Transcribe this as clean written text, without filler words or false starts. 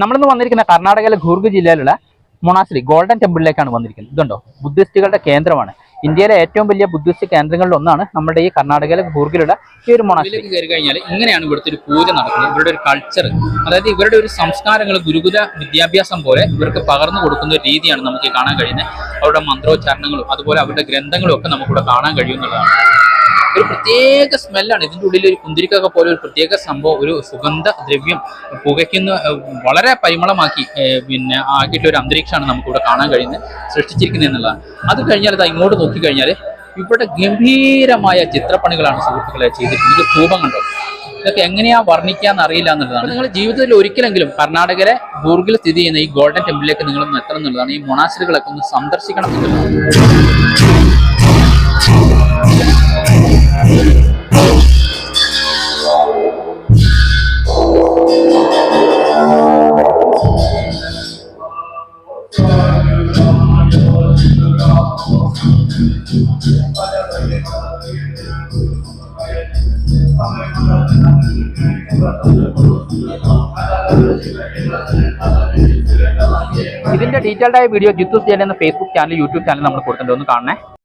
നമ്മളിന്ന് വന്നിരിക്കുന്ന കർണാടകയിലെ കൂർഗ് ജില്ലയിലുള്ള മൊണാസ്ട്രി ഗോൾഡൻ ടെമ്പിളിലേക്കാണ് വന്നിരിക്കുന്നത്. ഇതുണ്ടോ, ബുദ്ധിസ്റ്റുകളുടെ കേന്ദ്രമാണ്. ഇന്ത്യയിലെ ഏറ്റവും വലിയ ബുദ്ധിസ്റ്റ് കേന്ദ്രങ്ങളിൽ ഒന്നാണ് നമ്മുടെ ഈ കർണാടകയിലെ കൂർഗിലുള്ള ഈ ഒരു മൊണാസ്ട്രി. കയറി കഴിഞ്ഞാൽ ഇങ്ങനെയാണ് ഇവിടുത്തെ ഒരു പൂജ നടക്കുന്നത്. ഇവരുടെ ഒരു കൾച്ചർ, അതായത് ഇവരുടെ ഒരു സംസ്കാരങ്ങൾ ഗുരുകുല വിദ്യാഭ്യാസം പോലെ ഇവർക്ക് പകർന്നു കൊടുക്കുന്ന ഒരു രീതിയാണ് നമുക്ക് കാണാൻ കഴിയുന്നത്. അവരുടെ മന്ത്രോച്ചാരണങ്ങളും അതുപോലെ അവരുടെ ഗ്രന്ഥങ്ങളും ഒക്കെ നമുക്കിവിടെ കാണാൻ കഴിയുന്നതാണ്. ഒരു പ്രത്യേക സ്മെല്ലാണ് ഇതിൻ്റെ ഉള്ളിൽ. ഒരു കുന്തിരിക്കൊക്കെ പോലെ ഒരു പ്രത്യേക സംഭവം, ഒരു സുഗന്ധ ദ്രവ്യം പുകയ്ക്കുന്ന വളരെ പരിമളമാക്കി ആക്കിയിട്ടുള്ള ഒരു അന്തരീക്ഷമാണ് നമുക്കിവിടെ കാണാൻ കഴിയുന്നത്, സൃഷ്ടിച്ചിരിക്കുന്നത് എന്നുള്ളതാണ്. അത് കഴിഞ്ഞാൽ ഇതാ ഇങ്ങോട്ട് നോക്കിക്കഴിഞ്ഞാൽ ഇവിടെ ഗംഭീരമായ ചിത്രപ്പണികളാണ് സുഹൃത്തുക്കളെ ചെയ്തിരിക്കുന്നത്. ഇത് രൂപം കണ്ടോ, ഇതൊക്കെ എങ്ങനെയാ വർണ്ണിക്കാന്ന് അറിയില്ല എന്നുള്ളതാണ്. നിങ്ങൾ ജീവിതത്തിൽ ഒരിക്കലെങ്കിലും കർണാടകയിലെ കൂർഗിൽ സ്ഥിതി ചെയ്യുന്ന ഈ ഗോൾഡൻ ടെമ്പിളിലേക്ക് നിങ്ങൾ ഒന്ന് എത്തണം എന്നുള്ളതാണ്. ഈ മൊണാസ്ട്രികളൊക്കെ ഒന്ന് സന്ദർശിക്കണം എന്നുള്ളതാണ്. ഇതിന്റെ ഡീറ്റെയിൽഡ് ആയ വീഡിയോ ജിത്തുസ് ജയിൽ എന്ന ഫേസ്ബുക്ക് ചാനൽ, യൂട്യൂബ് ചാനൽ നമ്മൾ കൊടുത്തിട്ടുണ്ട്, ഒന്ന് കാണണേ.